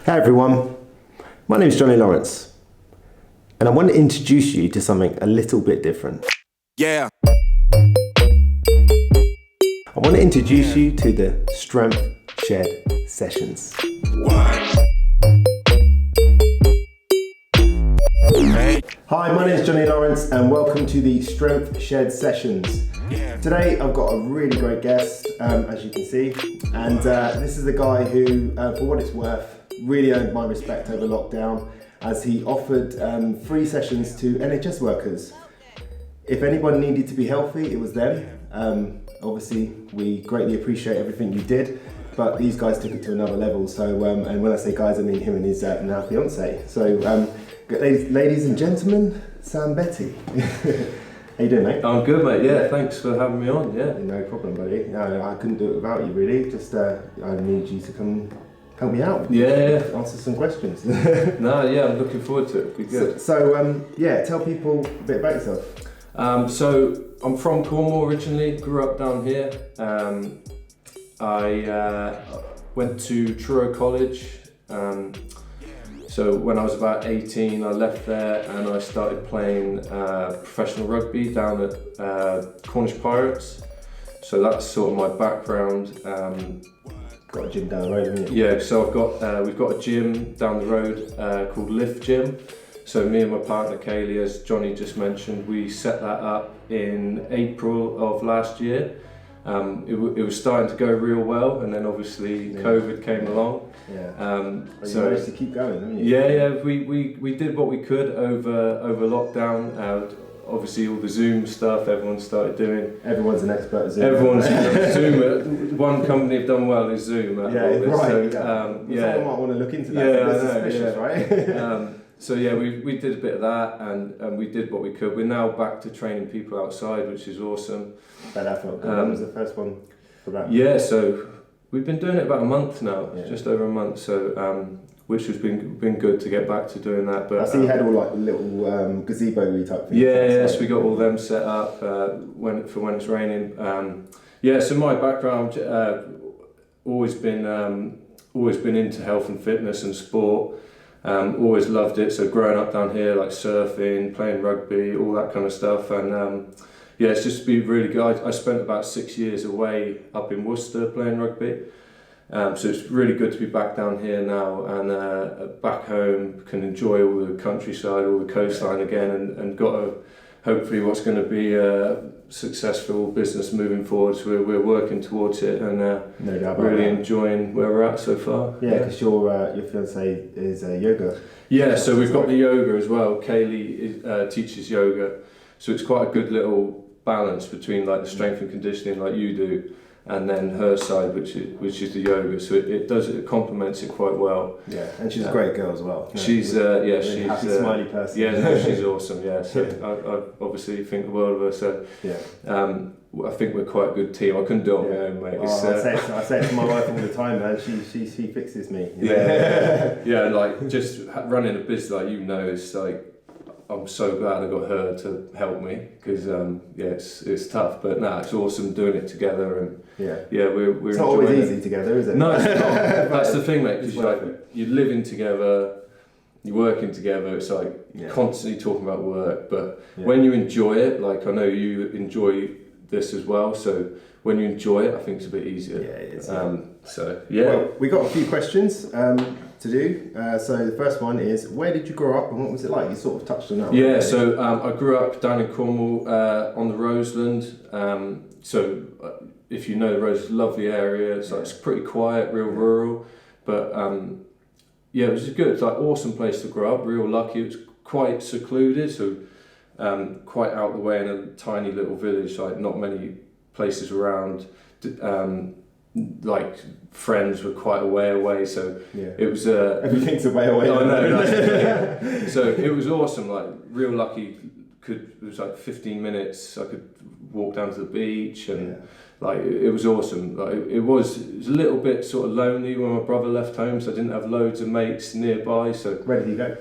Hey everyone, my name is Johnny Lawrence and I want to introduce you to something a little bit different. Yeah. I want to introduce you to the Strength Shed Sessions. Hi, my name is Johnny Lawrence and welcome to the Strength Shed Sessions. Today I've got a really great guest, as you can see, and this is a guy who, for what it's worth, really earned my respect over lockdown as he offered free sessions to NHS workers. If anyone needed to be healthy, it was them. Obviously, we greatly appreciate everything you did, but these guys took it to another level. So, and when I say guys, I mean him and his now fiance. So, ladies and gentlemen, Sam Betty. How you doing, mate? I'm good, mate. Yeah, thanks for having me on. Yeah, no problem, buddy. No, I couldn't do it without you, really. Just I need you to come help me out. Yeah. Answer some questions. No, yeah, I'm looking forward to it. It'll be good. So, yeah, tell people a bit about yourself. So I'm from Cornwall originally. Grew up down here. I went to Truro College. So when I was about 18, I left there and I started playing professional rugby down at Cornish Pirates. So that's sort of my background. Got a gym down the road, haven't you? Yeah, so we've got a gym down the road called Lift Gym. So me and my partner Kayleigh, as Johnny just mentioned, we set that up in April of last year. It was starting to go real well, and then obviously COVID came along. Yeah. So you managed to keep going, haven't you? Yeah. We did what we could over lockdown. Obviously, all the Zoom stuff everyone started doing. Everyone's an expert at Zoom. Everyone's Zoom. One company have done well is Zoom. Yeah, right. So, someone might want to look into that. Yeah, that's suspicious, right? So yeah, we did a bit of that, and we did what we could. We're now back to training people outside, which is awesome. That felt good. When was the first one for that? Yeah, so we've been doing it about a month now, just over a month. So which has been good to get back to doing that. But I see you had all like little gazebo-y type things. Yes, we got all them set up when it's raining. So my background always been into health and fitness and sport. Always loved it. So growing up down here, like surfing, playing rugby, all that kind of stuff, and it's just been really good. I spent about 6 years away up in Worcester playing rugby. So it's really good to be back down here now and back home, can enjoy all the countryside, all the coastline again, and got hopefully what's going to be a successful business moving forward. So we're working towards it and really enjoying where we're at so far. Yeah, because your fiance is yoga. Yeah, so we've got the yoga as well. Kayleigh teaches yoga, so it's quite a good little balance between like the strength and conditioning like you do, and then her side, which is the yoga. So it complements it quite well. Yeah, and she's a great girl as well. She's really she's happy, smiley person. Yeah, no, she's awesome. Yeah, so I obviously think the world of her. So I think we're quite a good team. I couldn't do it on my own, mate. I say it to my wife all the time, man. She fixes me. Yeah, like just running a business, like it's like. I'm so glad I got her to help me because it's tough, but it's awesome doing it together and we're it's not always easy together, is it? No, it's not. That's the thing, mate. Because you're living together, you're working together. It's like you're constantly talking about work, but when you enjoy it, like I know you enjoy this as well. So when you enjoy it, I think it's a bit easier. Yeah, it is. Well, we got a few questions to do. So the first one is, where did you grow up and what was it like? You sort of touched on that. Yeah, so I grew up down in Cornwall on the Roseland. If you know the Roseland, lovely area. It's pretty quiet, real rural, but it was good. It's like awesome place to grow up. Real lucky. It was quite secluded, so quite out the way in a tiny little village. Like not many places around. Like friends were quite a way away, so it was everything's a way away. I know. So it was awesome. Like real lucky. It was like 15 minutes. I could walk down to the beach, and like it was awesome. Like it was a little bit sort of lonely when my brother left home, so I didn't have loads of mates nearby. So where did he go?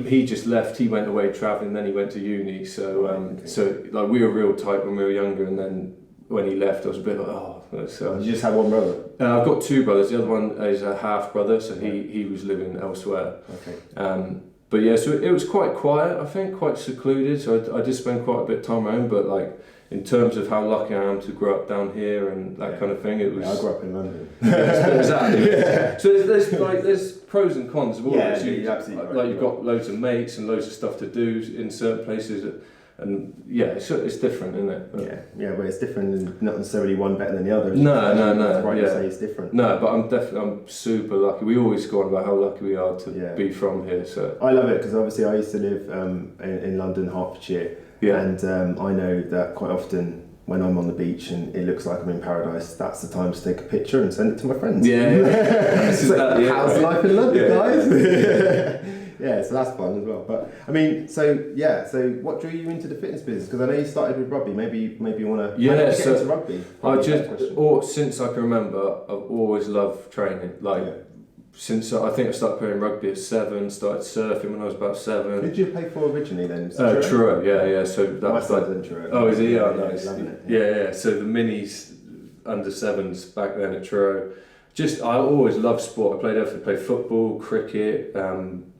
He just left. He went away travelling, then he went to uni. So so like we were real tight when we were younger, and then when he left, I was a bit like, oh, So you just have one brother? I've got two brothers. The other one is a half brother, so he was living elsewhere. Okay. But yeah, so it was quite quiet, I think, quite secluded. So I did spend quite a bit of time at home, but like in terms of how lucky I am to grow up down here and that kind of thing, it was. Yeah, I grew up in London. Exactly. Yeah. So there's pros and cons of all this. You're absolutely right. Like you've got loads of mates and loads of stuff to do in certain places, and yeah, it's different, isn't it? But but it's different and not necessarily one better than the other. No. That's right to say it's different. No, but I'm super lucky. We always go on about how lucky we are to be from here. So I love it because obviously I used to live in London, Hertfordshire, and I know that quite often when I'm on the beach and it looks like I'm in paradise, that's the time to take a picture and send it to my friends. How's life in London, guys? Yeah, so that's fun as well. But I mean, so what drew you into the fitness business? Because I know you started with rugby. Maybe you want to get into rugby. Since I can remember, I've always loved training. Since I think I started playing rugby at 7, started surfing when I was about 7. Who did you play for originally then? Truro, yeah. So that was like in Truro. Oh, is he? Oh, nice. Yeah. So the minis under 7s back then at Truro. I always loved sport. I played everything. Played football, cricket,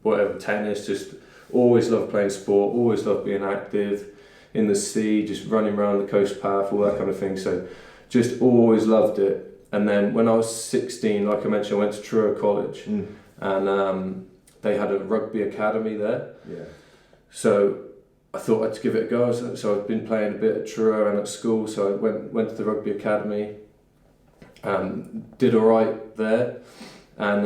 whatever, tennis. Just always loved playing sport. Always loved being active in the sea, just running around the coast path, all that kind of thing. So just always loved it. And then when I was 16, like I mentioned, I went to Truro College, and they had a rugby academy there. Yeah. So I thought I'd give it a go. So I've been playing a bit at Truro and at school. So I went to the rugby academy. Did all right there, and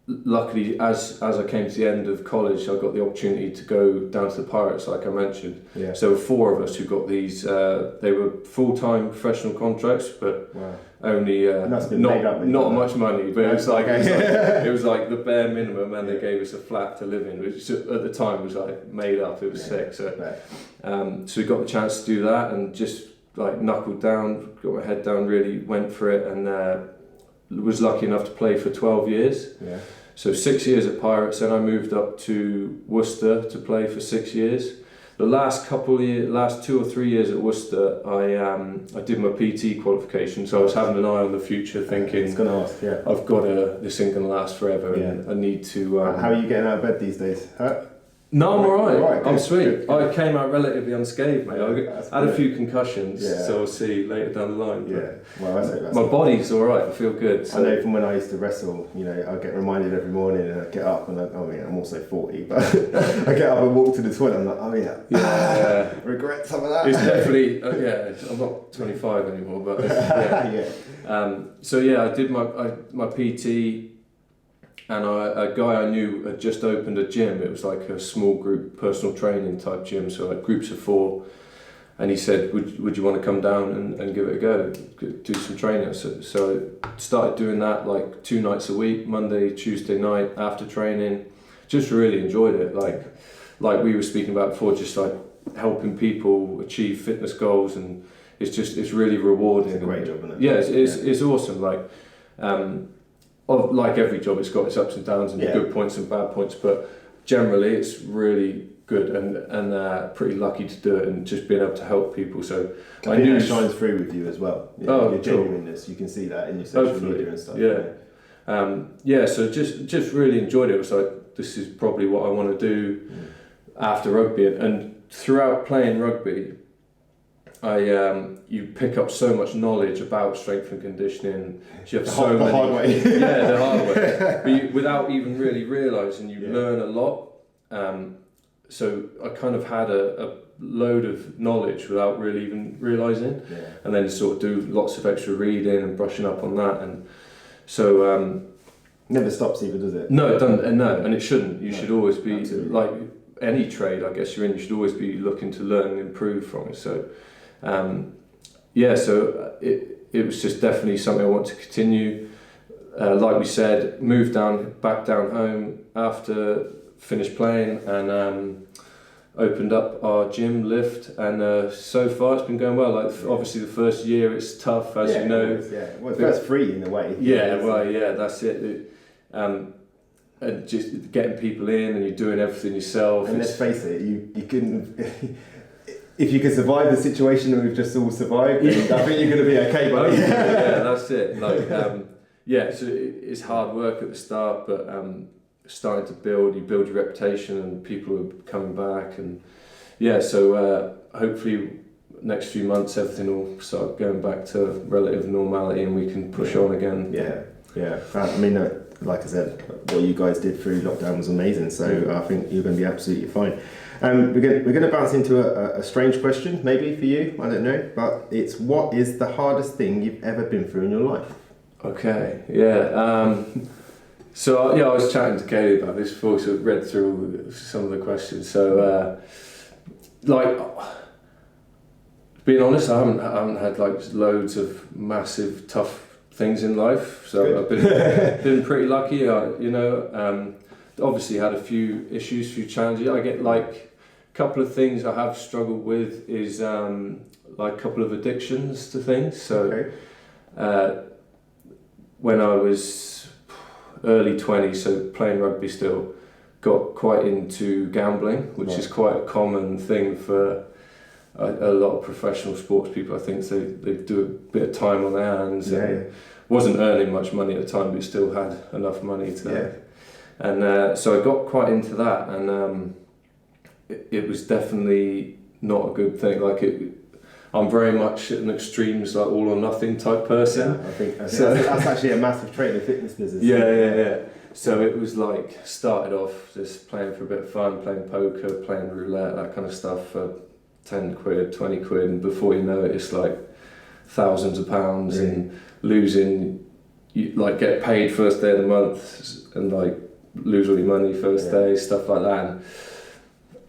luckily, as I came to the end of college, I got the opportunity to go down to the Pirates, like I mentioned. Yeah. So 4 of us who got these. They were full-time professional contracts, but only not much money. But it was like it was like the bare minimum, and they gave us a flat to live in, which at the time was like made up. It was sick. So we got the chance to do that, and just like knuckled down, got my head down, really went for it, and was lucky enough to play for 12 years. Yeah. So 6 years at Pirates, then I moved up to Worcester to play for 6 years. The last 2 or 3 years at Worcester, I did my PT qualification, so I was having an eye on the future, thinking, I've got this ain't gonna last forever, and I need to. How are you getting out of bed these days? No, I'm alright. I'm good, sweet. Good. I came out relatively unscathed, mate. I had a few concussions, so we'll see later down the line. Yeah, well, that's my body's alright. I feel good. So. I know from when I used to wrestle, I get reminded every morning, and I get up, and I'm also 40, but I get up and walk to the toilet. I'm like, regret some of that. It's definitely, I'm not 25 anymore, but I did my PT. And a guy I knew had just opened a gym. It was like a small group personal training type gym, so like groups of 4. And he said, would you want to come down and give it a go, do some training? So I started doing that like 2 nights a week, Monday, Tuesday night after training. Just really enjoyed it. Like we were speaking about before, just like helping people achieve fitness goals, and it's really rewarding. It's a great job, isn't it? Yeah, it's awesome. Like every job, it's got its ups and downs and good points and bad points, but generally it's really good, and pretty lucky to do it and just being able to help people. So I knew it shines through with you as well. Your genuineness, you can see that in your social media and stuff. So just really enjoyed it. It was like, this is probably what I want to do after rugby, and throughout playing rugby, you pick up so much knowledge about strength and conditioning. You have the hard way. The hard way. But without even really realising, you learn a lot. So I kind of had a load of knowledge without really even realising, and then sort of do lots of extra reading and brushing up on that, and so never stops either, does it? No, it doesn't. No, and it shouldn't. You should always be like any trade, I guess you're in. You should always be looking to learn and improve from it. So. So it was just definitely something I want to continue. Like we said, moved back down home after finished playing, and opened up our gym lift, and so far it's been going well. Obviously the first year it's tough, as you know. Well, it's free in a way. That's it. And just getting people in, and you're doing everything yourself. And let's face it, you couldn't. if you can survive the situation that we've just all survived, then I think you're going to be okay. Buddy. Yeah, that's it. Like, yeah, so it's hard work at the start, but starting to you build your reputation, and people are coming back, and yeah. So hopefully, next few months, everything will start going back to relative normality, and we can push on again. Yeah. I mean, like I said, what you guys did through lockdown was amazing. So I think you're going to be absolutely fine. We're going to bounce into a strange question, maybe for you. I don't know, but it's, what is the hardest thing you've ever been through in your life? Okay. Yeah. So I was chatting to Kayleigh about this before, so I read through some of the questions. So, like, being honest, I haven't had like loads of massive tough things in life. So good. I've been pretty lucky. Obviously had a few issues, few challenges. I get like a couple of things I have struggled with is like a couple of addictions to things. So when I was early 20s, so playing rugby still, got quite into gambling, which is quite a common thing for a lot of professional sports people. I think they do a bit of time on their hands. And wasn't earning much money at the time, but still had enough money to. And so I got quite into that, and it was definitely not a good thing. Like I'm very much an extremes, like all or nothing type person. Yeah, I think that's actually a massive trait in the fitness business. Yeah. So it was like, started off just playing for a bit of fun, playing poker, playing roulette, that kind of stuff for 10 quid, 20 quid, and before you know it, it's like thousands of pounds, and losing, you like get paid first day of the month and like lose all your money first day, stuff like that. And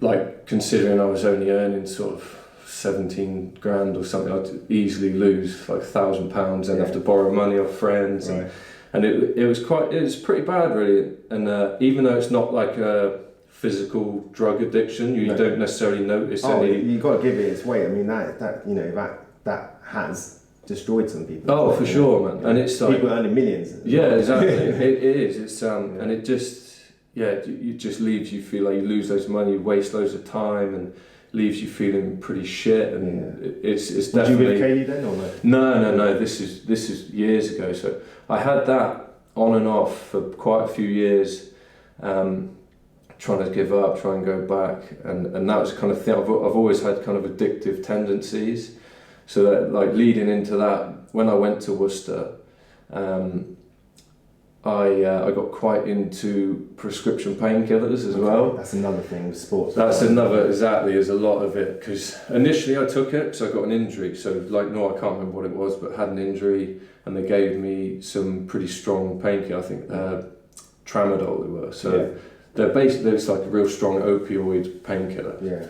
like, considering I was only earning sort of 17 grand or something, I'd easily lose like £1,000 and have to borrow money off friends. And it was pretty bad really. And even though it's not like a physical drug addiction, you don't necessarily notice any. You've got to give it its weight. I mean, that has destroyed some people. Oh, for sure, man. And it's like people earning millions. Yeah, exactly. it is. It's and it just it just leaves you feel like you lose loads of money, you waste loads of time, and leaves you feeling pretty shit. And it's definitely. Did you with Kayleigh then or no? No. This is years ago. So I had that on and off for quite a few years. Trying to give up, try and go back, and that was the kind of thing. I've always had kind of addictive tendencies, so that like leading into that, when I went to Worcester, I got quite into prescription painkillers as well. That's another thing with sports. There's a lot of it, because initially I took it because I got an injury. So like, no, I can't remember what it was, but had an injury, and they gave me some pretty strong painkiller. I think tramadol they were. So. They're basically, it's like a real strong opioid painkiller.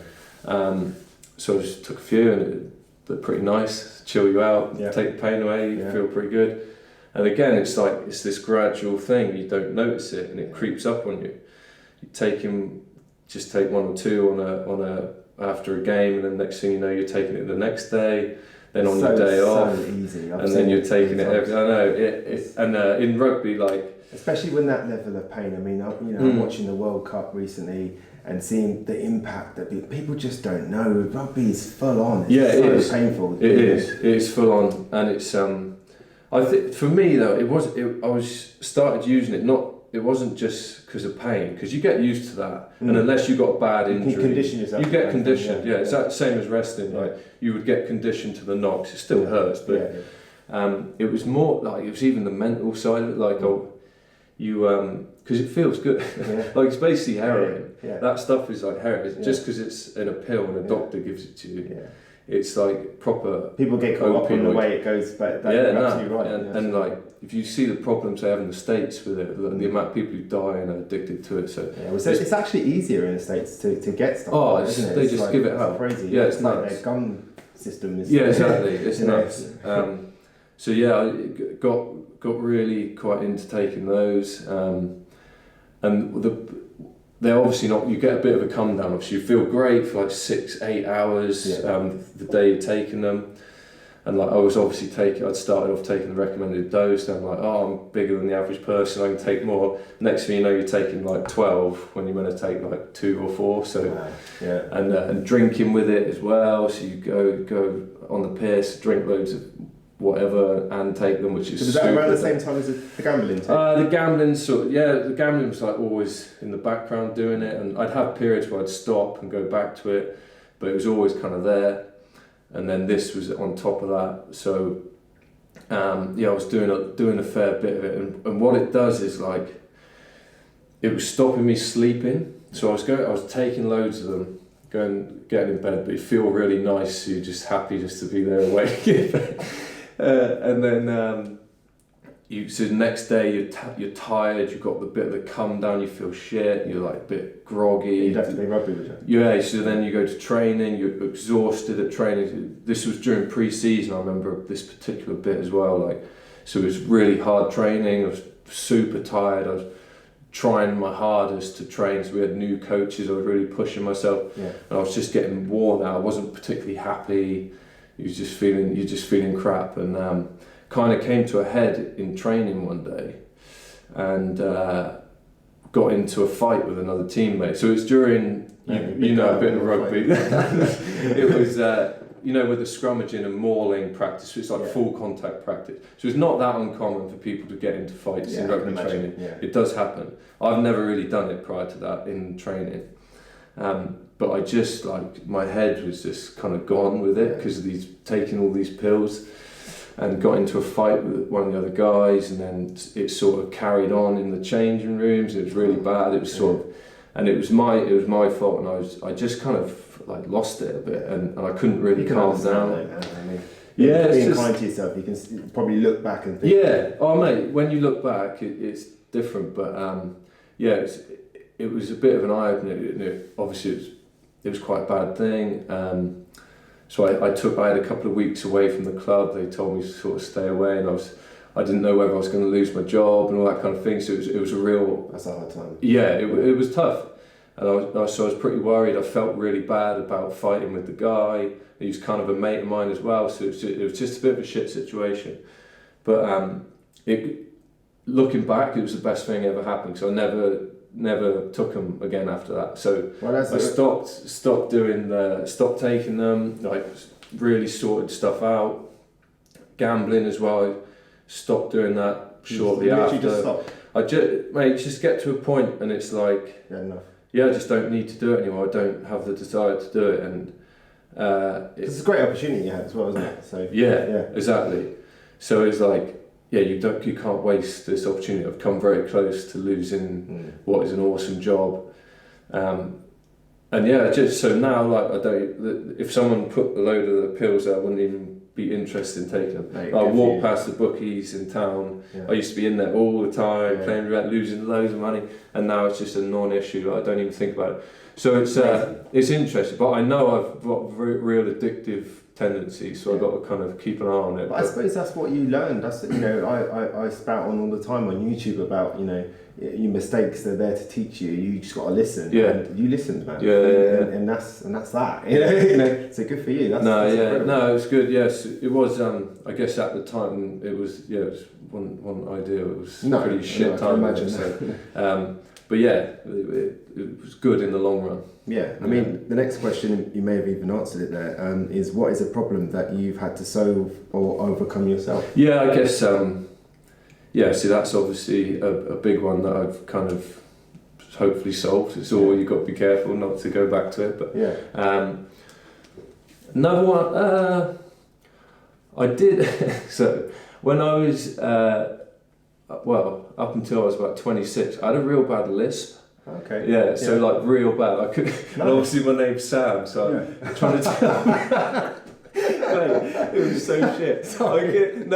So I just took a few, and they're pretty nice, chill you out, take the pain away, you feel pretty good. And again, it's like, it's this gradual thing, you don't notice it, and it creeps up on you. You take one or two on a after a game, and then next thing you know, you're taking it the next day, then on your day off, easy. and then you're taking it every. I know in rugby, like. Especially when that level of pain. I mean, I'm watching the World Cup recently and seeing the impact that people just don't know. Rugby is full on. It's so painful. It is. It's full on, and it's. I think for me though, I started using it. It wasn't just because of pain, because you get used to that, and unless you got a bad injury, you can condition yourself. You get conditioned. It's that same as wrestling. Like you would get conditioned to the knocks. It still hurts, but it was more like, it was even the mental side of it. Like because it feels good. Like it's basically heroin. That stuff is like heroin. Just because it's in a pill and a doctor gives it to you, it's like proper. People get caught up in the way it goes, but you're absolutely right. And like, if you see the problems they have in the States with it, the amount of people who die and are addicted to it. So it's actually easier in the States to get stuff. Oh, isn't it? they just give it out. Crazy. Yeah, it's like nuts. their gun system is. Yeah, exactly. It's nuts. So I got really quite into taking those, and they're obviously not. You get a bit of a come down. Obviously, you feel great for like 6-8 hours the day you're taking them, And like I was obviously I'd started off taking the recommended dose, then I'm like, oh, I'm bigger than the average person, I can take more. Next thing you know, you're taking like 12 when you're meant to take like 2 or 4. So and drinking with it as well. So you go on the piss, drink loads of whatever and take them, which is. So was that around the same time as the gambling too? The gambling the gambling was like always in the background doing it, and I'd have periods where I'd stop and go back to it, but it was always kind of there. And then this was on top of that, so I was doing a fair bit of it, and what it does is like it was stopping me sleeping. So I was taking loads of them, getting in bed, but you feel really nice. So you're just happy just to be there awake, and then so the next day you're tired. You've got the bit of the come down. You feel shit. You're like a bit groggy. You'd have to play rugby, would you? Yeah. So then you go to training. You're exhausted at training. This was during pre-season. I remember this particular bit as well. Like, so it was really hard training. I was super tired. I was trying my hardest to train. So we had new coaches. I was really pushing myself. Yeah. And I was just getting worn out. I wasn't particularly happy. You're just feeling crap, and kind of came to a head in training one day, and got into a fight with another teammate. So it's during you know a bit of rugby. It was with the scrummaging and mauling practice. It's like full contact practice. So it's not that uncommon for people to get into fights in rugby training. Yeah. It does happen. I've never really done it prior to that in training. But I just like my head was just kind of gone with it because of taking all these pills, and got into a fight with one of the other guys, and then it sort of carried on in the changing rooms. It was really bad. It was and it was my fault, and I just kind of like lost it a bit, and I couldn't really calm down. Being kind to yourself, you can probably look back and think. Yeah. Oh mate, when you look back, it's different, but it was a bit of an eye opener. Obviously, it was quite a bad thing. So I had a couple of weeks away from the club. They told me to sort of stay away, and I didn't know whether I was going to lose my job and all that kind of thing. So it was a real. That's a hard time. Yeah, it was tough, and I was pretty worried. I felt really bad about fighting with the guy. He was kind of a mate of mine as well, so it was just a bit of a shit situation. But looking back, it was the best thing ever happened. So I never took them again after that. So I stopped taking them, like really sorted stuff out. Gambling as well, I stopped doing that shortly after. Just get to a point and it's like, enough. I just don't need to do it anymore. I don't have the desire to do it, and it's a great opportunity you had as well, isn't it? So exactly. So it's like, you can't waste this opportunity. I've come very close to losing what is an awesome job, just so now, like I don't. If someone put a load of the pills there, I wouldn't even be interested in taking them. Mate, I walk past the bookies in town. Yeah. I used to be in there all the time, playing roulette, losing loads of money, and now it's just a non-issue. I don't even think about it. So it's interesting, but I know I've got real addictive tendencies, so I've got to kind of keep an eye on it. But I suppose that's what you learn. That's I spout on all the time on YouTube about your mistakes. They're there to teach you. You just got to listen. Yeah, and you listened, man. And that's that. So good for you. No, it was good. Yes, it was. I guess at the time it was one idea. It was pretty shit time. I can imagine. So, but it was good in the long run. Yeah, I mean, the next question, you may have even answered it there, is what is a problem that you've had to solve or overcome yourself? Yeah, I guess, so that's obviously a big one that I've kind of hopefully solved. It's all you've got to be careful not to go back to it. But another one, I did, so when I was, up until I was about 26, I had a real bad lisp. Okay. Yeah, so like real bad. I could, and obviously my name's Sam, so I'm trying to tell Mate, it was so shit. It's good.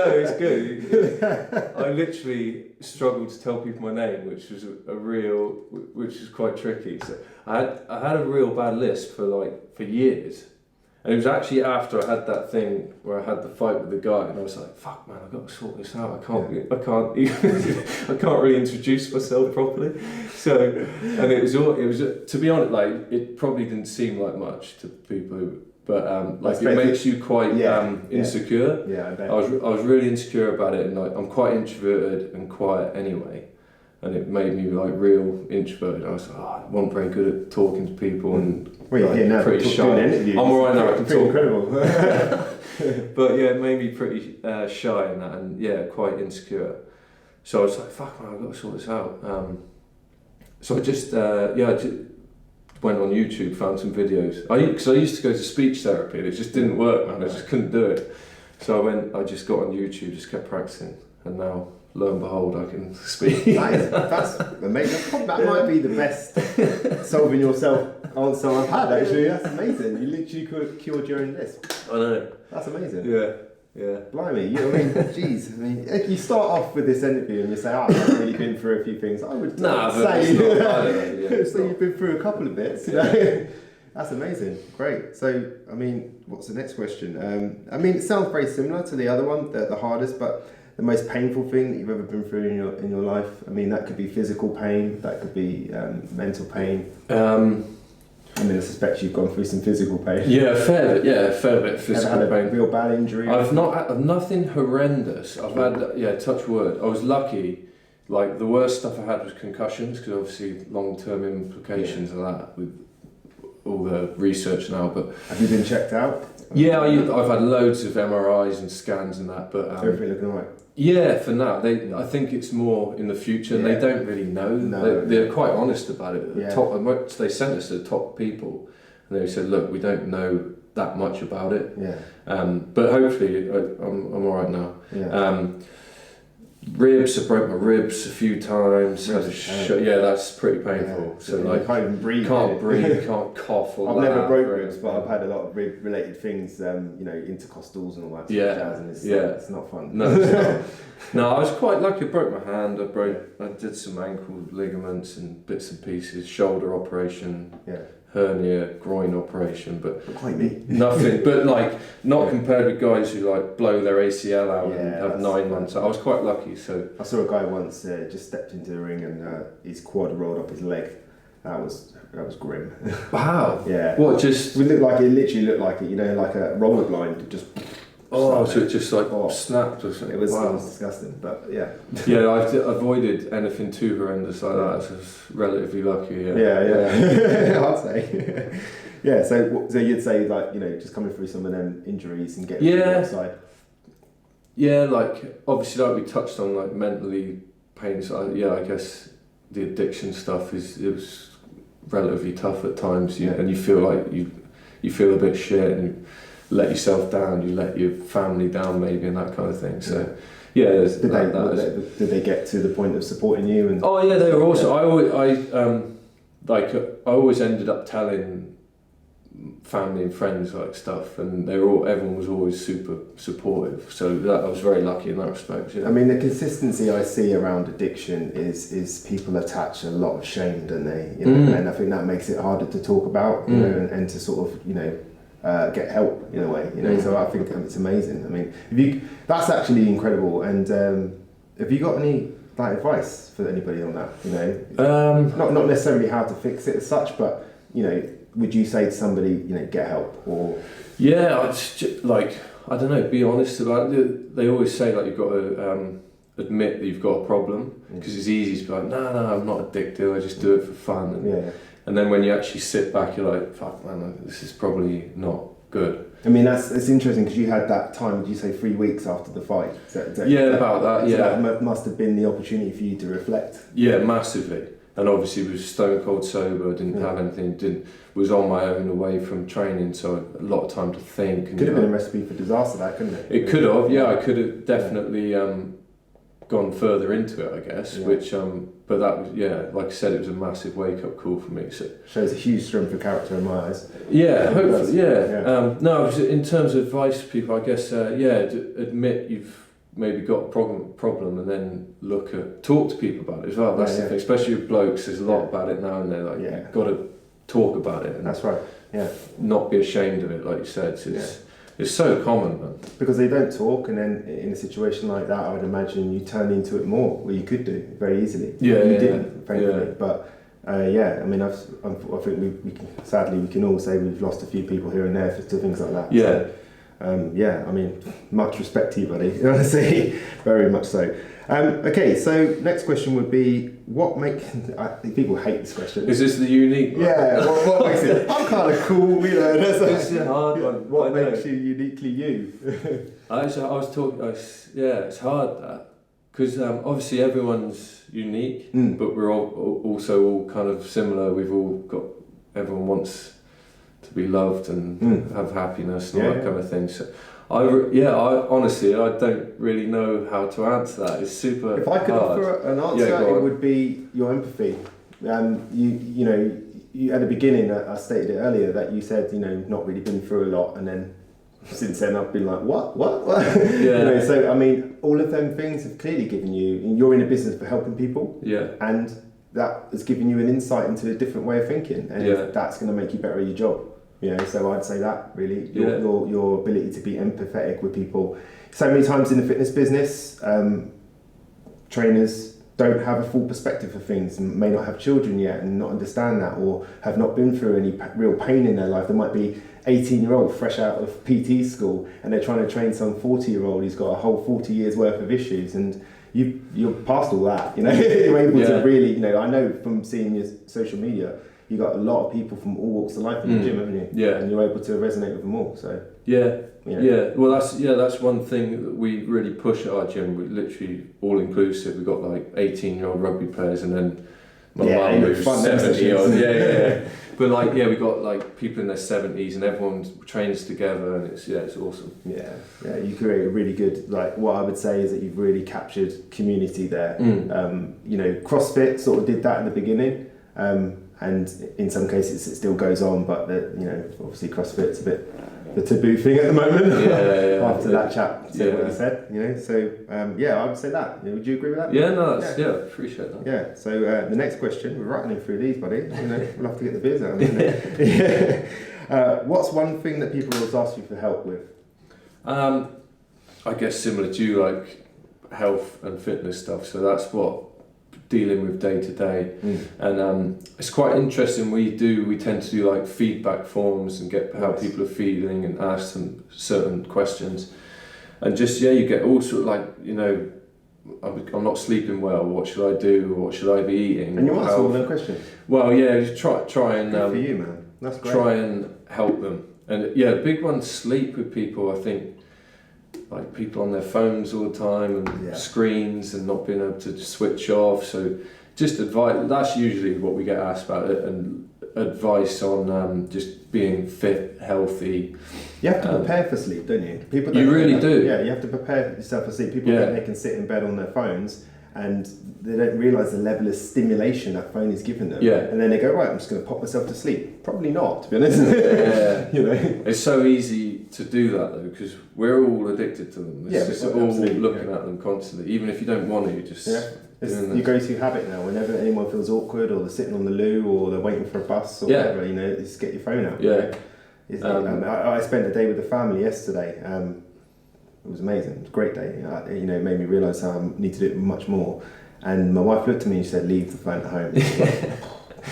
I literally struggled to tell people my name, which was which was quite tricky. So I had a real bad lisp for years. And it was actually after I had that thing where I had the fight with the guy, and I was like, "Fuck, man, I've got to sort this out. I can't really introduce myself properly." So, and it was to be honest, like it probably didn't seem like much to people who but like it makes you quite insecure. Yeah, I bet. I was really insecure about it, and like I'm quite introverted and quiet anyway, and it made me like real introverted. I was like, I wasn't very good at talking to people, and well, you're here now, pretty shy. I'm alright now. I can talk. Incredible. But yeah, it made me pretty shy in that, and yeah, quite insecure. So I was like, fuck man, I've got to sort this out. So I just went on YouTube, found some videos. Because I used to go to speech therapy, and it just didn't work, man. I just couldn't do it. So I just got on YouTube, just kept practicing, and now, lo and behold, I can speak. That's amazing. That might be the best solving yourself answer I've had, actually. That's amazing. You literally cured your own lisp. I know. That's amazing. Yeah. Blimey, jeez. You start off with this interview and you say, I've really been through a few things. I would say you've been through a couple of bits. You know? That's amazing. Great. So, what's the next question? It sounds very similar to the other one, the hardest, but the most painful thing that you've ever been through in your life. That could be physical pain, that could be mental pain. I suspect you've gone through some physical pain. Yeah, a fair bit of physical pain. Ever had a real bad injury? I've nothing horrendous. I've had, touch wood. I was lucky. Like the worst stuff I had was concussions, because obviously long-term implications of that with all the research now. But have you been checked out? Yeah, I've had loads of MRIs and scans and that. But everything looking alright? Yeah, for now. I think it's more in the future. They don't really know. No. They're quite honest about it. They sent us to the top people, and they said, look, we don't know that much about it. Yeah. But hopefully I'm all right now. Yeah. Ribs, I broke my ribs a few times. That's pretty painful. Yeah. So like, you can't even breathe. Can't cough or I've never broke ribs, but I've had a lot of rib-related things, intercostals and all that sort of jazz, and it's not fun. No, it's not. No, I was quite lucky. I broke my hand. I did some ankle ligaments and bits and pieces. Shoulder operation. Yeah. Hernia, groin operation, but quite neat. Nothing. But like not compared with guys who like blow their ACL out and have 9 months. I was quite lucky. So I saw a guy once just stepped into the ring and his quad rolled up his leg. That was grim. Wow. Yeah. What just? It literally looked like it. Like a roller blind just. Oh, so it just like snapped or something. It was disgusting, but yeah. Yeah, I've avoided anything too horrendous like that, so I was relatively lucky. Yeah. I'd say. Yeah, so you'd say just coming through some of them injuries and getting to the other side. Yeah, like obviously like we touched on like mentally pain. So I guess the addiction stuff it was relatively tough at times. And you feel like you feel a bit shit and let yourself down, you let your family down maybe, and that kind of thing. So did they get to the point of supporting you? And they were also. I always ended up telling family and friends like stuff, and everyone was always super supportive. So I was very lucky in that respect. Yeah. The consistency I see around addiction is people attach a lot of shame, don't they? And I think that makes it harder to talk about, and to sort of get help in a way, So I think it's amazing. That's actually incredible. And have you got any advice for anybody on that? Not necessarily how to fix it as such, but would you say to somebody, get help or? Yeah, I don't know. Be honest about it. They always say you've got to admit that you've got a problem, because it's easy to be like, no, I'm not addicted. I just do it for fun. And then when you actually sit back, you're like, fuck man, this is probably not good. It's interesting, because you had that time, did you say 3 weeks after the fight? About that. So that must have been the opportunity for you to reflect. Yeah, massively. And obviously was stone cold sober, didn't have anything, was on my own away from training, so a lot of time to think. And could have been a recipe for disaster, that, couldn't it? It could have, I could have definitely gone further into it, I guess, which but that was like I said, it was a massive wake up call for me. So shows a huge strength of character in my eyes. Hopefully. No, in terms of advice to people, I guess admit you've maybe got a problem, and then talk to people about it as well. That's the thing, especially with blokes. There's a lot about it now and then. You've got to talk about it. And that's right. Yeah. Not be ashamed of it, like you said. It's so common, man. Because they don't talk, and then in a situation like that, I would imagine you turn into it more. Well, you could do very easily. You didn't, frankly. But yeah, I mean, I think we can, sadly, we can all say we've lost a few people here and there to things like that. Yeah. So, yeah, I mean, much respect to you, buddy. Honestly, very much so. Okay, so next question would be, what makes... people hate this question. Is this the unique one? Yeah, what makes it... I'm kind of cool, you know. It's a hard one. What makes you uniquely you? I was talking... it's hard, that. Because obviously everyone's unique, but we're also all kind of similar. We've all got... Everyone wants to be loved and have happiness and all that kind of thing. So, I honestly, I don't really know how to answer that. It's super If I could hard. offer an answer, it would be your empathy. You know, at the beginning, I stated it earlier that you said, you know, not really been through a lot, and then since then I've been like, what? Yeah. You know, so I mean, all of them things have clearly given you. You're in a business for helping people. Yeah. And that has given you an insight into a different way of thinking, and that's going to make you better at your job. You know, so I'd say that really, your ability to be empathetic with people. So many times in the fitness business, trainers don't have a full perspective of things and may not have children yet and not understand that, or have not been through any real pain in their life. There might be 18-year-old fresh out of PT school and they're trying to train some 40-year-old who's got a whole 40 years worth of issues, and you're past all that, you know. You're able to really, you know, I know from seeing your social media, you got a lot of people from all walks of life in the gym, haven't you? Yeah. And you're able to resonate with them all. So Well, that's one thing that we really push at our gym. We're literally all inclusive. We've got like 18-year-old rugby players, and then my mum who's 70-year-old. But like, we got like people in their 70s, and everyone trains together, and it's awesome. Yeah, you create a really good, like, what I would say is that you've really captured community there. You know, CrossFit sort of did that in the beginning. And in some cases it still goes on, but you know, obviously CrossFit's a bit the taboo thing at the moment. After that chap said what he said, you know. So I would say that. Would you agree with that? Yeah, no, appreciate that. Yeah. So the next question, we're rattling through these, buddy. You know, we'll have to get the beers out. Isn't it? What's one thing that people always ask you for help with? I guess similar to you, like health and fitness stuff. So that's what dealing with day to day, and it's quite interesting. We tend to do like feedback forms and get how people are feeling and ask them certain questions, and just you get all sort of like, you know, I'm not sleeping well. What should I do? What should I be eating? And you ask all them questions. Well, just try and good for you, man. That's great. Try and help them, and big one, sleep with people. I think. Like people on their phones all the time and screens and not being able to switch off. So just advice, that's usually what we get asked about it, and advice on just being fit, healthy. You have to prepare for sleep, don't you? People don't really do. Yeah, you have to prepare yourself for sleep. People think they can sit in bed on their phones and they don't realise the level of stimulation that phone is giving them. Yeah. And then they go, right, I'm just going to pop myself to sleep. Probably not, to be honest. You know? It's so easy to do that though, because we're all addicted to them. It's just all looking at them constantly, even if you don't want to, just... It's your go-to habit now. Whenever anyone feels awkward, or they're sitting on the loo, or they're waiting for a bus, or whatever, you know, just get your phone out. I spent a day with the family yesterday. It was amazing. It was a great day. You know, it made me realise how I need to do it much more. And my wife looked at me and she said, "Leave the phone at home."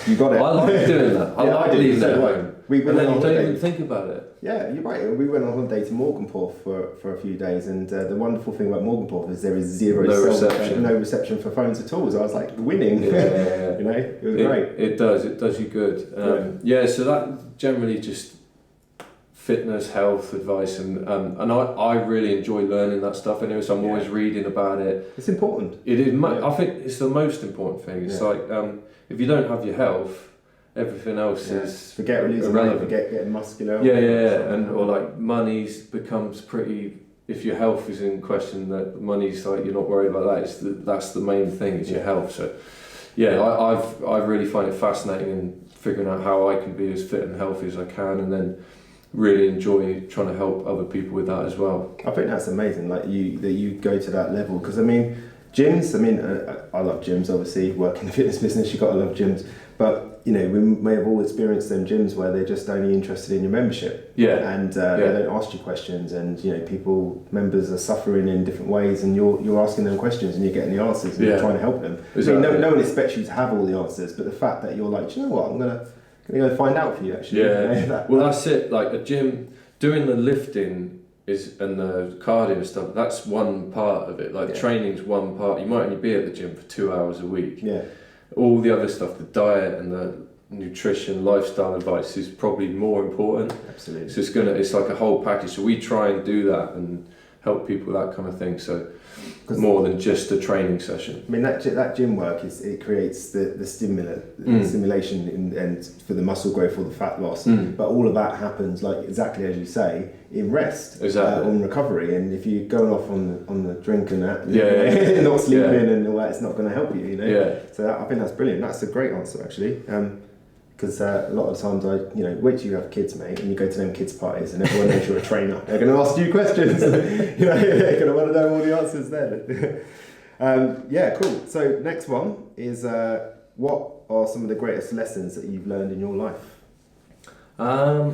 You got it. I like doing that. I like leaving it at home. And then you don't even think about it. Yeah, you're right. We went on holiday to Morganporth for a few days, and the wonderful thing about Morganporth is there is no reception for phones at all. So I was like winning. You know, it was great. It does you good. So that generally just fitness, health advice, and I really enjoy learning that stuff anyway, so I'm always reading about it. It's important. It is. I think it's the most important thing. It's like if you don't have your health, everything else is forget losing weight, forget getting muscular. And or like money's becomes pretty. If your health is in question, that money's like you're not worried about that. That's the main thing is your health. So I really find it fascinating in figuring out how I can be as fit and healthy as I can, and then really enjoy trying to help other people with that as well. I think that's amazing, like that you go to that level, because I mean, gyms, I mean, I love gyms, obviously, work in the fitness business, you've got to love gyms, but, you know, we may have all experienced them gyms where they're just only interested in your membership. Yeah. And they don't ask you questions, and, you know, members are suffering in different ways, and you're asking them questions and you're getting the answers, and you're trying to help them. Exactly. I mean, no one expects you to have all the answers, but the fact that you're like, do you know what, I'm going to go find out for you, actually. Yeah. Well, that's it, like a gym, doing the lifting and the cardio and stuff, that's one part of it. Like training's one part. You might only be at the gym for 2 hours a week. Yeah. All the other stuff, the diet and the nutrition, lifestyle advice is probably more important. Absolutely. So it's like a whole package. So we try and do that and help people, that kind of thing. So more than just a training session. I mean, that gym work it creates the stimulation and for the muscle growth or the fat loss. But all of that happens, like exactly as you say, in rest, on recovery. And if you're going off on the drink and that, not sleeping and all that, it's not going to help you. You know. Yeah. So I think that's brilliant. That's a great answer, actually. Because a lot of times wait till you have kids, mate, and you go to them kids' parties and everyone knows you're a trainer. They're going to ask you questions. They're going to want to know all the answers then. Cool. So next one is, what are some of the greatest lessons that you've learned in your life? I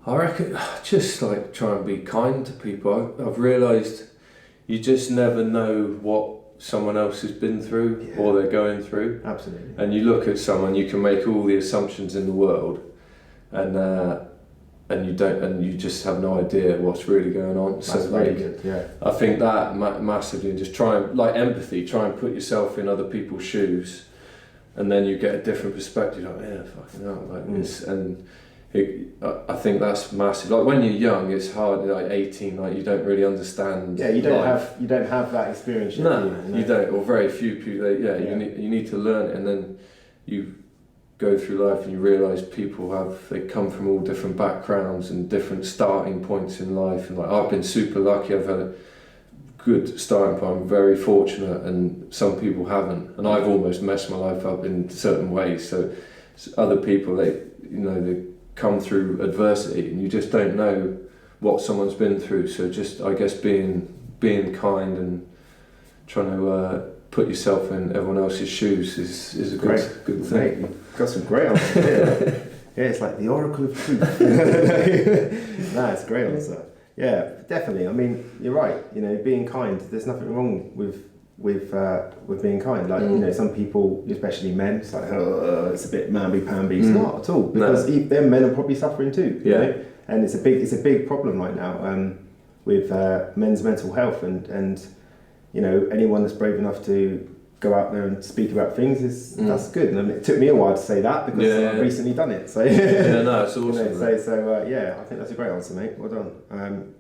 reckon just like try and be kind to people. I've realised you just never know what someone else has been through or they're going through. Absolutely. And you look at someone, you can make all the assumptions in the world, and you just have no idea what's really going on. That's very good. Yeah. I think that massively, and just try and empathy, try and put yourself in other people's shoes, and then you get a different perspective. Like fucking hell, this, and I think that's massive. Like when you're young, it's hard. Like 18, like you don't really understand. Yeah, you don't have that experience. No, you don't, or very few people. You need to learn it, and then you go through life and you realise they come from all different backgrounds and different starting points in life. And like I've been super lucky. I've had a good starting point. I'm very fortunate, and some people haven't. And I've almost messed my life up in certain ways. So other people, they come through adversity, and you just don't know what someone's been through. So just, I guess, being kind and trying to put yourself in everyone else's shoes is a good thing. You've got some great answers here. Yeah, it's like the oracle of truth. It's a great answer. Yeah, definitely. I mean, you're right. Being kind. There's nothing wrong with being kind. Like some people, especially men, it's like it's a bit mamby-pamby. It's not at all, because them men are probably suffering too. You know? And it's a big problem right now with men's mental health, and anyone that's brave enough to go out there and speak about things that's good. And I mean, it took me a while to say that because I've recently done it. So it's awesome. I think that's a great answer, mate. Well done.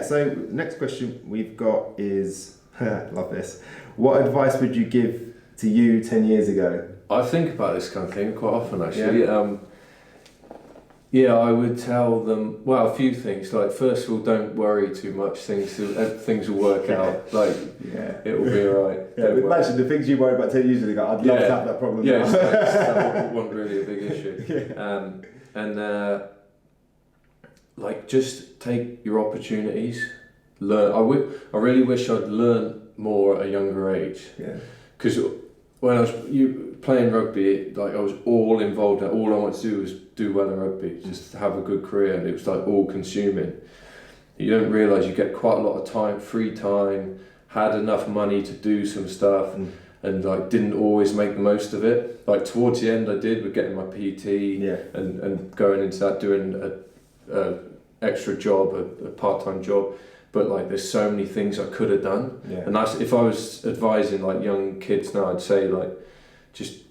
So next question we've got is. Love this. What advice would you give to you 10 years ago? I think about this kind of thing quite often, actually. I would tell them, a few things. Like, first of all, don't worry too much. Things will work out. Like, it will be alright. Imagine the things you worry about 10 years ago. I'd love to have that problem. Yeah, that wasn't really a big issue. Just take your opportunities. Learn. I really wish I'd learned more at a younger age. Yeah. Because when I was playing rugby, like I was all involved. All I wanted to do was do well in rugby, just have a good career, and it was like all consuming. You don't realise you get quite a lot of time, free time. Had enough money to do some stuff, and like didn't always make the most of it. Like towards the end, I did with getting my PT and going into that, doing a extra job, a part-time job. But like, there's so many things I could have done, and that's, if I was advising like young kids now, I'd say like, just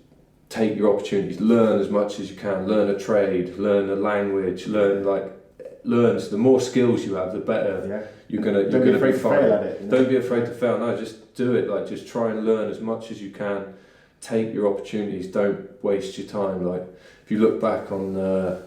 take your opportunities, learn as much as you can, learn a trade, learn a language, learn. So the more skills you have, the better you're gonna be fine. Fail at it, Don't be afraid to fail. No, just do it. Like, just try and learn as much as you can. Take your opportunities. Don't waste your time. Like, if you look back on.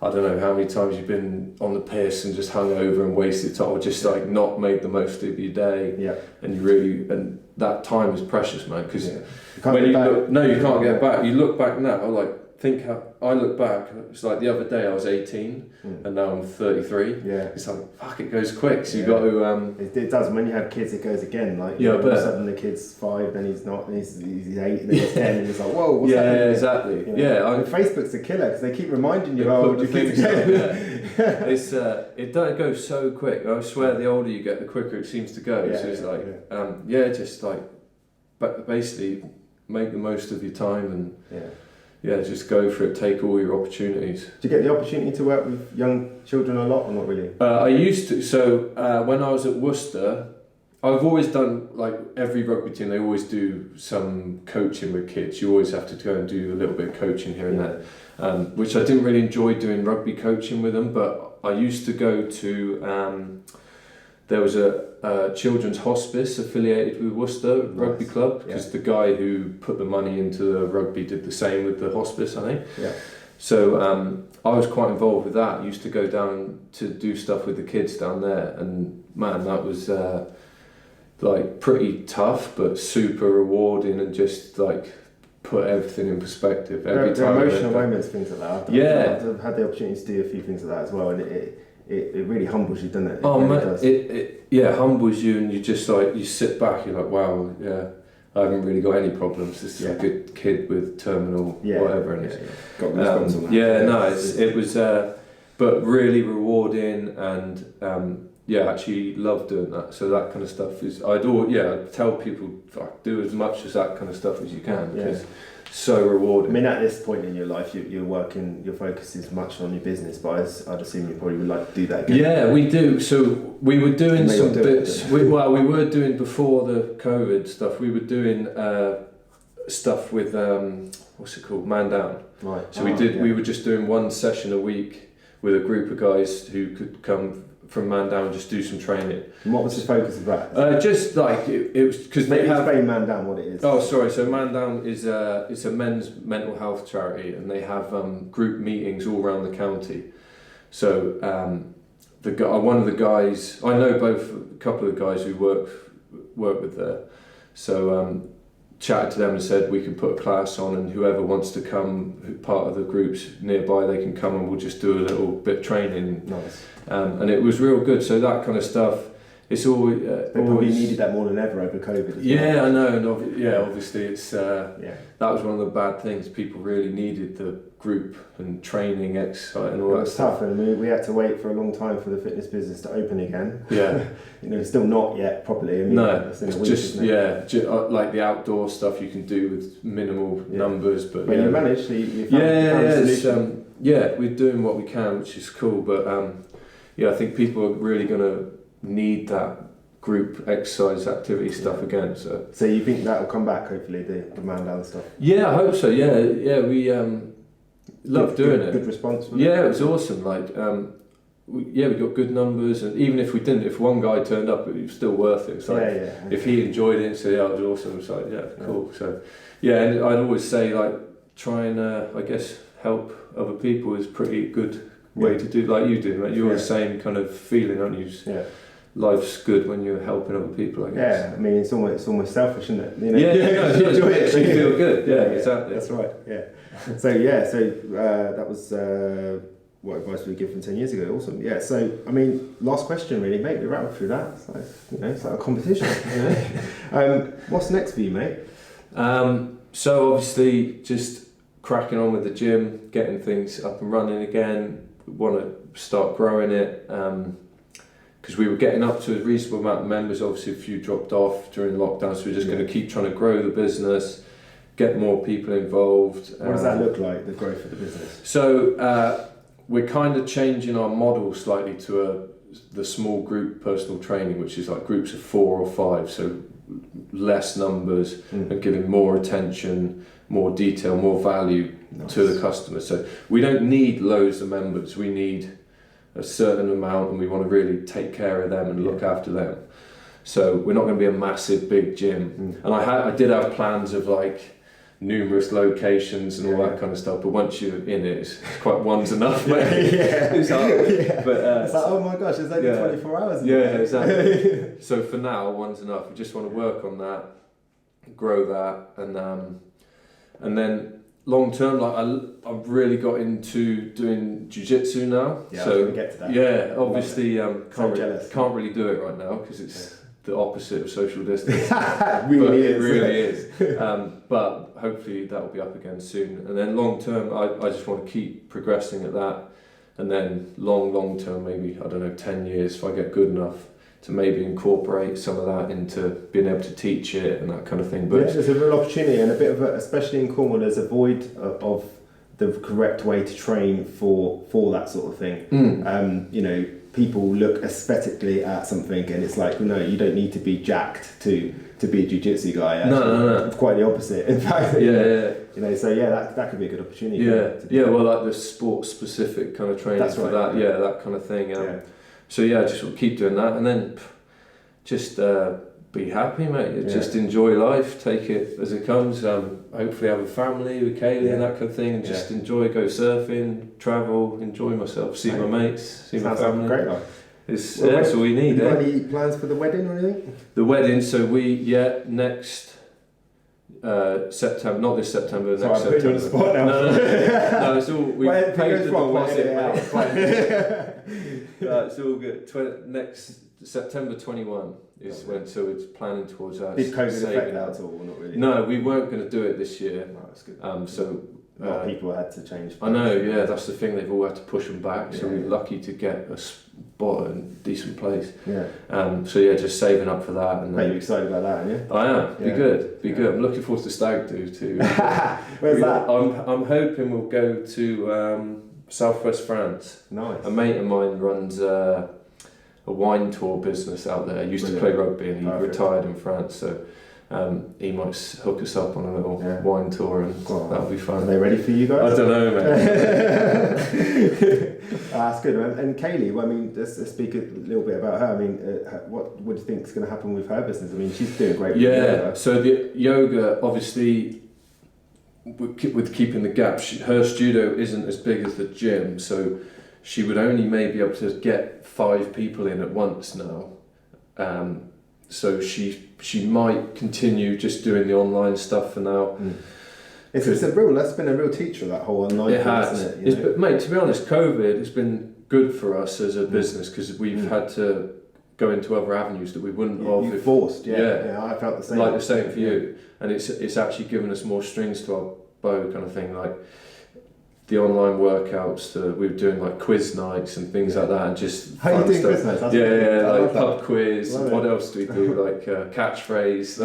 I don't know how many times you've been on the piss and just hung over and wasted time, or just like not made the most of your day. And that time is precious, man. Because you can't get back. You look back now, like think how I look back. It's like the other day I was 18 and now I'm 33. Yeah. It's like fuck, it goes quick. So you got to. It does. When you have kids, it goes again. Like yeah, all of a sudden the kid's 5, then he's not. And he's 8, and then he's 10, and it's like whoa, what's happening? Yeah, exactly. You know? Yeah, and Facebook's a killer because they keep reminding you, the kids It's it goes so quick. I swear, the older you get, the quicker it seems to go. So it's like just like, but basically make the most of your time and just go for it. Take all your opportunities. Do you get the opportunity to work with young children a lot, or not really? I used to. So when I was at Worcester, I've always done, like every rugby team, they always do some coaching with kids. You always have to go and do a little bit of coaching here and there, which I didn't really enjoy doing rugby coaching with them, but I used to go to, there was a children's hospice affiliated with Worcester Rugby Club, because the guy who put the money into the rugby did the same with the hospice, I think. Yeah. So I was quite involved with that. I used to go down to do stuff with the kids down there, and man, that was like pretty tough but super rewarding, and just like put everything in perspective every time. Emotional moments, things like that. I've had the opportunity to do a few things like that as well, and it really humbles you, doesn't it? It humbles you, and you just like, you sit back, you're like, wow, I haven't really got any problems. This is a good kid with terminal whatever, and got response on that. It was but really rewarding, and actually love doing that. So that kind of stuff is, I'd tell people, do as much as that kind of stuff as you can, because it's so rewarding. I mean, at this point in your life, you're working, your focus is much on your business, but I'd assume you probably would like to do that again. Yeah, we do. So we were doing some bits. We were doing, before the COVID stuff, we were doing stuff with, what's it called? Man Down. Right. So we were just doing one session a week with a group of guys who could come from Man Down, just do some training. And what was the focus of that? Just like it was, because they have. Explain Man Down what it is. Oh, sorry. So Man Down is it's a men's mental health charity, and they have group meetings all around the county. So one of the guys, I know a couple of the guys who work with there. So chatted to them and said we can put a class on, and whoever wants to come, part of the groups nearby, they can come, and we'll just do a little bit of training. Nice. And it was real good. So that kind of stuff, it's always they probably needed that more than ever over COVID. I know, and obviously it's that was one of the bad things. People really needed the group and training, exercise, and all that. It was tough, and we had to wait for a long time for the fitness business to open again. Yeah, it's still not yet properly. I mean, no, it's just like the outdoor stuff you can do with minimal numbers, but you managed. You found a solution. We're doing what we can, which is cool, but I think people are really going to need that group exercise activity stuff again. So you think that will come back, hopefully, the Man Down stuff? Yeah, I hope so. Yeah, we love doing it. Good response. It was awesome. Like, we got good numbers, and even if we didn't, if one guy turned up, it was still worth it. It's like, if he enjoyed it, so it was awesome. It's like, cool. So and I'd always say, like, try and I guess help other people is pretty good way to do, like you do, right? You're the same kind of feeling, aren't you? Life's good when you're helping other people, I guess. Yeah, I mean, it's almost selfish, isn't it? You enjoy it, so you feel good. Yeah, exactly. That's right. Yeah. So that was what advice we give from 10 years ago. Awesome. Yeah. So I mean, last question, really, mate. We rattled through that. It's like, it's like a competition. What's next for you, mate? So obviously, just cracking on with the gym, getting things up and running again. We want to start growing it, because we were getting up to a reasonable amount of members. Obviously a few dropped off during lockdown, so we're just going to keep trying to grow the business, get more people involved. What does that look like, the growth of the business? So we're kind of changing our model slightly to the small group personal training, which is like groups of 4 or 5, so less numbers and giving more attention, more detail, more value to the customer. So we don't need loads of members, we need a certain amount, and we want to really take care of them and look after them. So we're not going to be a massive big gym. And I did have plans of like numerous locations and all that kind of stuff, but once you're in it, it's quite one's enough, mate. It's hard. But it's like, oh my gosh, there's only 24 hours in exactly. So for now, one's enough. We just want to work on that, grow that, and then long term, like I've really got into doing Jiu Jitsu now. Yeah, so I was going to get to that. yeah, obviously can't really do it right now because it's the opposite of social distance. Really It really is. But hopefully that will be up again soon. And then long term, I just want to keep progressing at that. And then long term, maybe, I don't know, 10 years if I get good enough to maybe incorporate some of that into being able to teach it and that kind of thing. But yeah, there's a real opportunity and a bit of especially in Cornwall, there's a void of the correct way to train for that sort of thing. You know, people look aesthetically at something and it's like, no, you don't need to be jacked to be a jiu-jitsu guy. Actually. No. Quite the opposite, in fact. Yeah. You know, so yeah, that could be a good opportunity. Well, like the sport-specific kind of training that kind of thing. So yeah, just keep doing that, and then just be happy, mate. Just enjoy life, take it as it comes. Hopefully have a family with Kayleigh and that kind of thing, and just enjoy, go surfing, travel, enjoy myself, see my mates, see my family. Like a great life. That's all we need. Have you got any plans for the wedding or anything? The wedding, so next September, not this September, next September. I'm putting you on the spot now. No, it's all, we paid the deposit. It's all good. Next September 21 is when, so it's planning towards that. Did COVID affect that at all, or not really? No, we weren't going to do it this year. No, that's good. So a lot of people had to change plans. I know, that's the thing, they've all had to push them back, so we're lucky to get a spot in a decent place. Just saving up for that. And Mate, you're excited about that, aren't you? I am. Be good. I'm looking forward to stag do too. Where's that? I'm hoping we'll go to southwest France. Nice. A mate of mine runs a wine tour business out there. He used to play rugby and he retired in France, so he might hook us up on a little wine tour, and that'll be fun. Are they ready for you guys? I don't know, mate. That's good, man. And Kayleigh, I mean, let's speak a little bit about her. I mean, what do you think is going to happen with her business? I mean, she's doing great. So the yoga, obviously, with keeping the gap, her studio isn't as big as the gym, so she would only maybe be able to get 5 people in at once now. So she might continue just doing the online stuff for now. That's been a real teacher, that whole online thing, hasn't it? But mate, to be honest, COVID has been good for us as a business because we've had to go into other avenues that we wouldn't have. You forced, I felt the same. Like the same for you, and it's actually given us more strings to our bow, kind of thing. Like the online workouts, we were doing like quiz nights and things like that, and just how fun you doing stuff. quiz nights? Like pub quiz. What else do we do? Like catchphrase.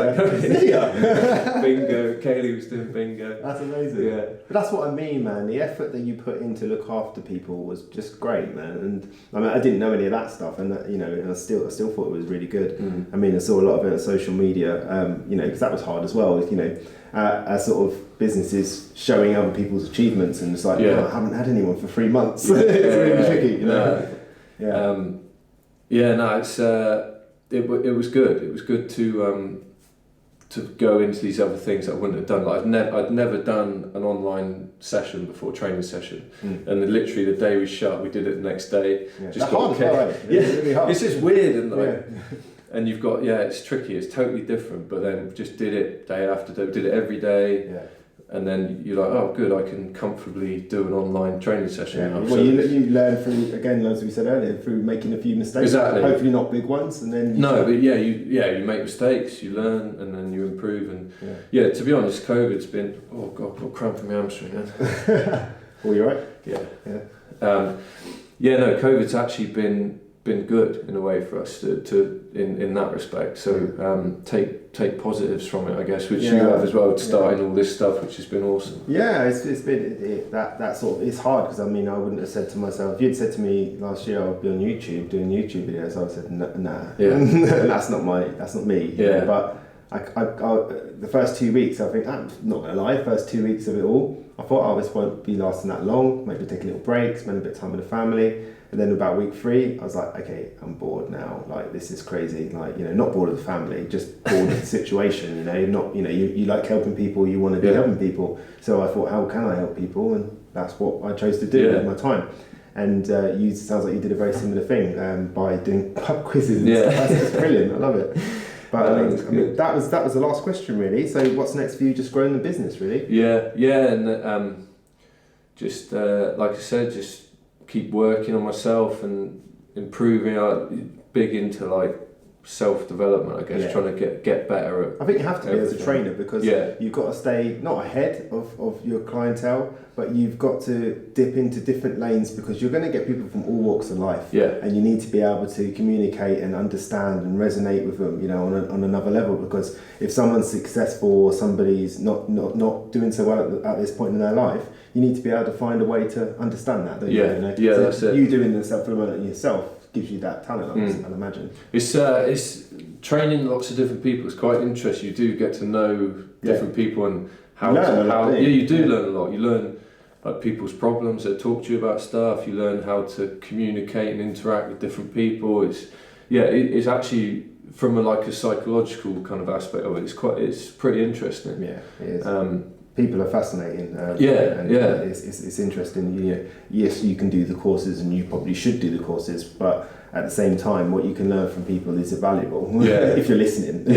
Bingo. Kayleigh was doing bingo. That's amazing. Yeah, but that's what I mean, man. The effort that you put in to look after people was just great, man. And I mean, I didn't know any of that stuff, and that, I still thought it was really good. I mean, I saw a lot of it on social media, because that was hard as well. As sort of businesses showing other people's achievements, and it's like, I haven't had anyone for 3 months. It's really tricky, It was good. It was good to go into these other things that I wouldn't have done. Like I'd never done an online session before, training session, and then literally the day we shut, we did it the next day. Just got really hard. It's just weird and and you've got it's tricky. It's totally different. But then just did it day after day. Did it every day. Yeah. And then you're like, oh, good, I can comfortably do an online training session now. Well, you learn through, again, as we said earlier, through making a few mistakes. Exactly. Hopefully not big ones, and then you make mistakes, you learn, and then you improve. And to be honest, COVID's been I've got cramp in my hamstring. Well, you alright? COVID's actually been good in a way for us to in that respect. So take positives from it, I guess, which you have as well, starting all this stuff, which has been awesome. Yeah, it's been that sort of, it's hard because I mean, I wouldn't have said to myself, if you'd said to me last year I'd be on YouTube doing YouTube videos, I would have said nah. that's not me. Yeah. But I the first 2 weeks, I think, I'm not gonna lie, first 2 weeks of it all, I thought this won't be lasting that long, maybe take a little break, spend a bit of time with the family. And then about week 3, I was like, okay, I'm bored now. Like, this is crazy. Like, not bored of the family, just bored of the situation. You like helping people, you want to be helping people. So I thought, how can I help people? And that's what I chose to do with my time. And sounds like you did a very similar thing by doing pub quizzes and stuff. That's brilliant. I love it. But I mean, that was the last question really. So what's next for you? Just growing the business, really? Yeah, and just like I said, just keep working on myself and improving. I'm big into like self-development, I guess, trying to get better at I think you have to be as a trainer, because Yeah. you've got to stay not ahead of your clientele, but you've got to dip into different lanes, because you're going to get people from all walks of life. Yeah. And you need to be able to communicate and understand and resonate with them, you know, on another level. Because if someone's successful or somebody's not doing so well at this point in their life, you need to be able to find a way to understand that, don't you? Yeah. You know? Yeah, So that's it. you doing the self-development yourself gives you that talent, I'd imagine. It's training lots of different people. It's quite interesting. You do get to know different people and how you do learn a lot. You learn like people's problems. They talk to you about stuff. You learn how to communicate and interact with different people. It's actually from a psychological kind of aspect of it. It's pretty interesting. Yeah, it is. People are fascinating. It's interesting. Yes, you can do the courses, and you probably should do the courses, but at the same time, what you can learn from people is valuable. If you're listening.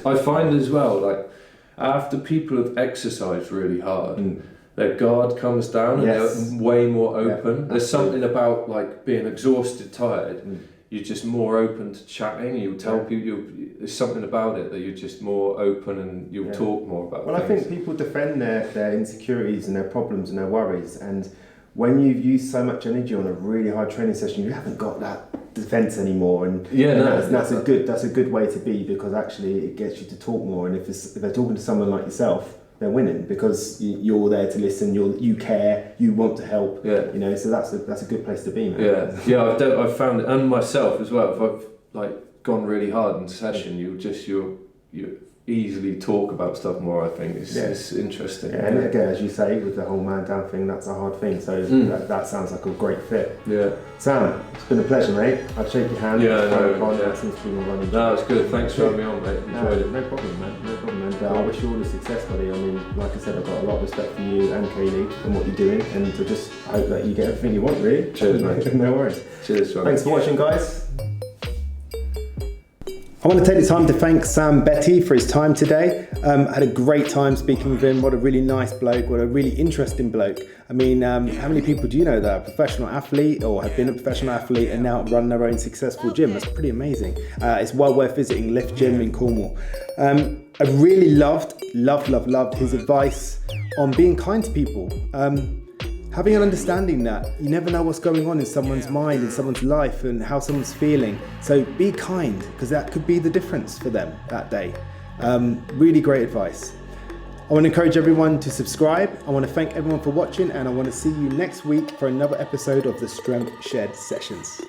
I find as well, like after people have exercised really hard, their guard comes down and they're way more open. There's something about like being exhausted, tired. You're just more open to chatting. You'll tell people. There's something about it that you're just more open and you'll talk more about. Well, things. I think people defend their insecurities and their problems and their worries, and when you've used so much energy on a really hard training session, you haven't got that defense anymore. And that's a good way to be, because actually it gets you to talk more. And if they're talking to someone like yourself, they're winning, because you're there to listen. You care. You want to help. Yeah. You know, so that's a good place to be, man. Yeah. I've found it, and myself as well. If I've like gone really hard in session, you easily talk about stuff more. I think it's interesting. Yeah, and again, as you say, with the whole man down thing, that's a hard thing. So that sounds like a great fit. Yeah. Sam, it's been a pleasure, mate. I'd shake your hand. Yeah, Seems to be running. No, it's good. Thanks for having me on, mate. Enjoyed it. No problem, man. No problem. And I wish you all the success, buddy. I mean, like I said, I've got a lot of respect for you and Kayleigh and what you're doing, and I just hope that you get everything you want, really. Cheers, mate. No worries. Cheers, man. Thanks for watching, guys. I want to take the time to thank Sam Betty for his time today. I had a great time speaking with him. What a really nice bloke, what a really interesting bloke. I mean, how many people do you know that are a professional athlete or have been a professional athlete and now run their own successful gym? That's pretty amazing. It's well worth visiting Lift Gym in Cornwall. I really loved his advice on being kind to people. Having an understanding that you never know what's going on in someone's mind, in someone's life, and how someone's feeling. So be kind, because that could be the difference for them that day. Really great advice. I want to encourage everyone to subscribe. I want to thank everyone for watching, and I want to see you next week for another episode of the Strength Shed Sessions.